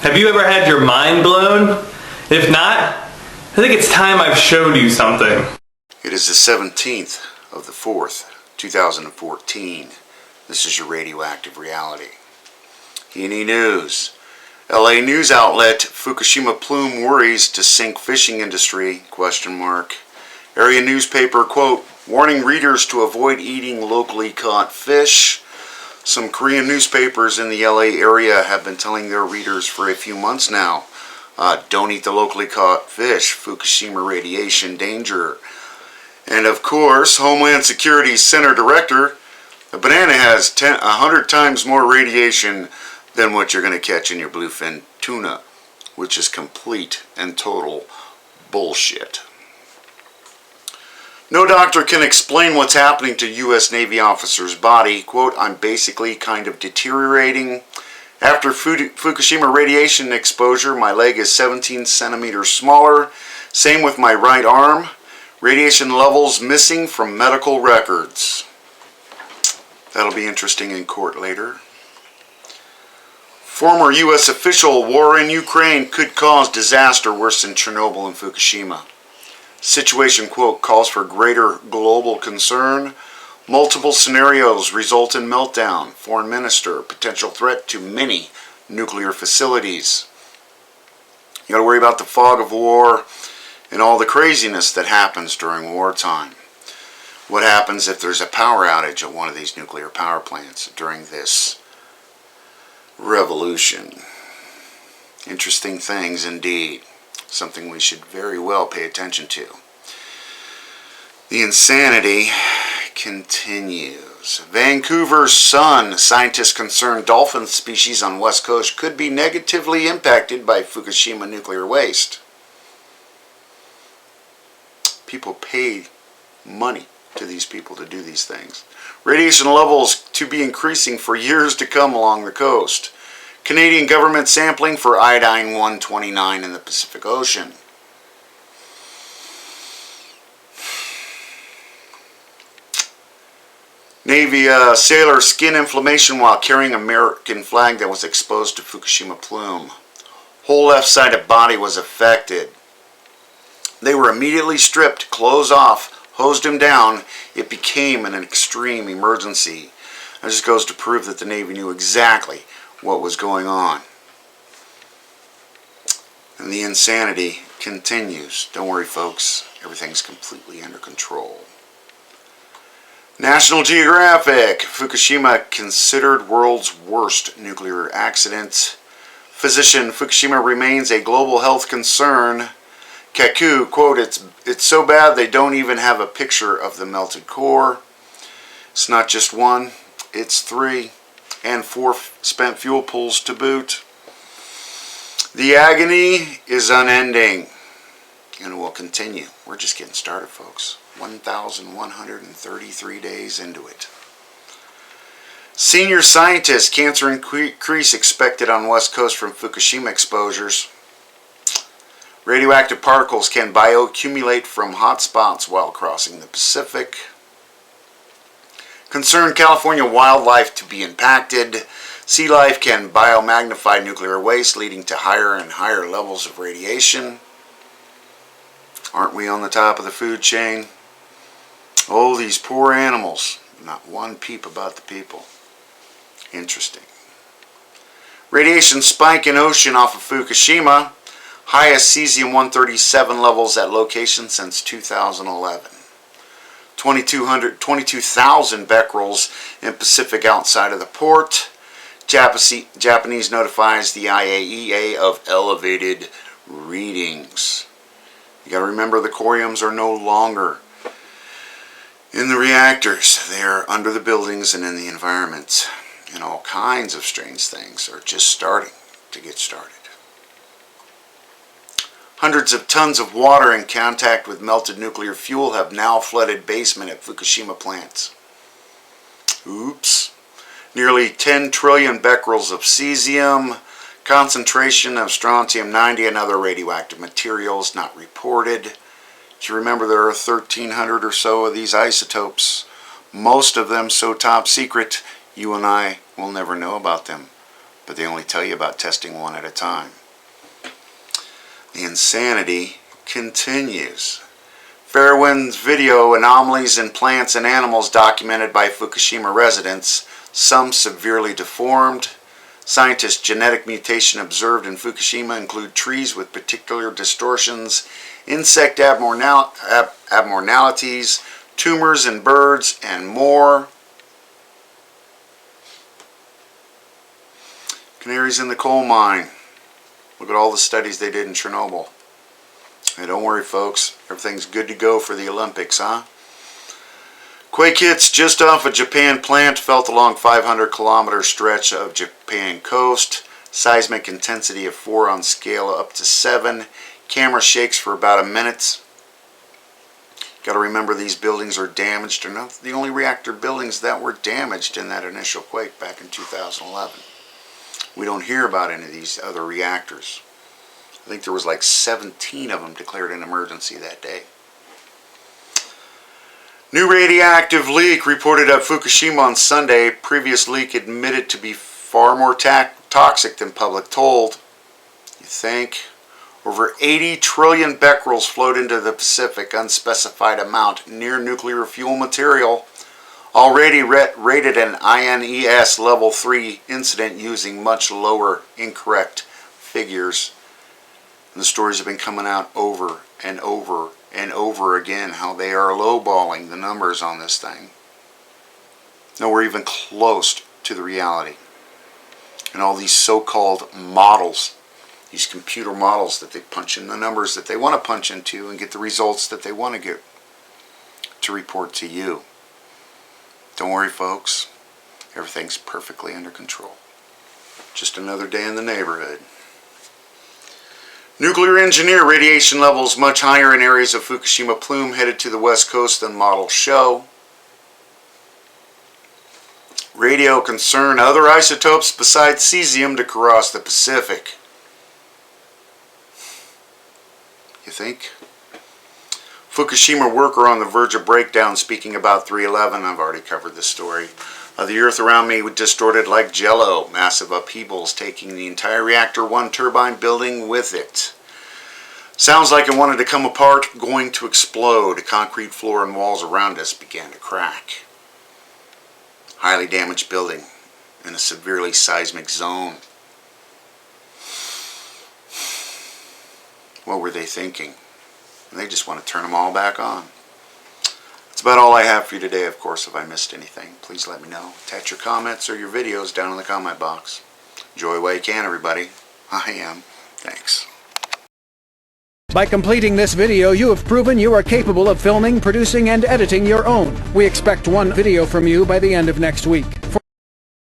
Have you ever had your mind blown? If not, I think it's time I've showed you something. It is the 17th of the 4th, 2014. This is your radioactive reality. E&E News. LA news outlet Fukushima plume worries to sink fishing industry, ? Area newspaper, quote, warning readers to avoid eating locally caught fish. Some Korean newspapers in the LA area have been telling their readers for a few months now, don't eat the locally caught fish, Fukushima radiation danger. And of course, Homeland Security Center Director, a banana has 100 times more radiation than what you're going to catch in your bluefin tuna, which is complete and total bullshit. No doctor can explain what's happening to U.S. Navy officer's body. Quote, I'm basically kind of deteriorating. After Fukushima radiation exposure, my leg is 17 centimeters smaller. Same with my right arm. Radiation levels missing from medical records. That'll be interesting in court later. Former U.S. official, war in Ukraine could cause disaster worse than Chernobyl and Fukushima. Situation, quote, calls for greater global concern. Multiple scenarios result in meltdown. Foreign minister, potential threat to many nuclear facilities. You got to worry about the fog of war and all the craziness that happens during wartime. What happens if there's a power outage at one of these nuclear power plants during this revolution? Interesting things indeed. Something we should very well pay attention to. The insanity continues. Vancouver's Sun. Scientists concerned dolphin species on West Coast could be negatively impacted by Fukushima nuclear waste. People pay money to these people to do these things. Radiation levels to be increasing for years to come along the coast. Canadian government sampling for iodine-129 in the Pacific Ocean. Navy sailor skin inflammation while carrying American flag that was exposed to Fukushima plume. Whole left side of body was affected. They were immediately stripped, clothes off, hosed him down. It became an extreme emergency. It just goes to prove that the Navy knew exactly what was going on. And the insanity continues. Don't worry, folks. Everything's completely under control. National Geographic. Fukushima considered world's worst nuclear accident. Physician, Fukushima remains a global health concern. Kaku, quote, it's so bad they don't even have a picture of the melted core. It's not just one, it's 3 and 4 spent fuel pools to boot. The agony is unending and will continue. We're just getting started, folks. 1,133 days into it. Senior scientists, cancer increase expected on West Coast from Fukushima exposures. Radioactive particles can bioaccumulate from hot spots while crossing the Pacific. Concern California wildlife to be impacted. Sea life can biomagnify nuclear waste, leading to higher and higher levels of radiation. Aren't we on the top of the food chain? Oh, these poor animals. Not one peep about the people. Interesting. Radiation spike in ocean off of Fukushima. Highest cesium-137 levels at location since 2011. 22,000 becquerels in Pacific outside of the port. Japanese notifies the IAEA of elevated readings. You got to remember the coriums are no longer in the reactors. They are under the buildings and in the environment. And all kinds of strange things are just starting to get started. Hundreds of tons of water in contact with melted nuclear fuel have now flooded basement at Fukushima plants. Oops. Nearly 10 trillion becquerels of cesium, concentration of strontium-90 and other radioactive materials not reported. Do you remember there are 1,300 or so of these isotopes? Most of them so top secret, you and I will never know about them. but they only tell you about testing one at a time. The insanity continues. Fairwind's video anomalies in plants and animals documented by Fukushima residents, some severely deformed. Scientists' genetic mutation observed in Fukushima include trees with particular distortions, insect abnormalities, tumors in birds, and more. Canaries in the coal mine. Look at all the studies they did in Chernobyl. Hey, don't worry, folks. Everything's good to go for the Olympics, huh? Quake hits just off a Japan plant felt along 500-kilometer stretch of Japan coast. Seismic intensity of 4 on scale up to 7. Camera shakes for about a minute. Got to remember these buildings are damaged. They're not the only reactor buildings that were damaged in that initial quake back in 2011. We don't hear about any of these other reactors. I think there was like 17 of them declared an emergency that day. New radioactive leak reported at Fukushima on Sunday. Previous leak admitted to be far more toxic than public told. You think? Over 80 trillion becquerels flowed into the Pacific, unspecified amount, near nuclear fuel material. Already rated an INES level 3 incident using much lower incorrect figures. And the stories have been coming out over and over and over again how they are lowballing the numbers on this thing. Nowhere even close to the reality. And all these so-called models, these computer models that they punch in the numbers that they want to punch into and get the results that they want to get to report to you. Don't worry, folks. Everything's perfectly under control. Just another day in the neighborhood. Nuclear engineer, radiation levels much higher in areas of Fukushima plume headed to the west coast than models show. Radio concern other isotopes besides cesium to cross the Pacific. You think? Fukushima worker on the verge of breakdown speaking about 311. I've already covered this story. The earth around me distorted like jello. Massive upheavals taking the entire reactor 1 turbine building with it. Sounds like it wanted to come apart, going to explode. Concrete floor and walls around us began to crack. Highly damaged building in a severely seismic zone. What were they thinking? They just want to turn them all back on. That's about all I have for you today. Of course, if I missed anything, please let me know. Attach your comments or your videos down in the comment box. Enjoy while you can, everybody. I am. Thanks. By completing this video, you have proven you are capable of filming, producing, and editing your own. We expect one video from you by the end of next week.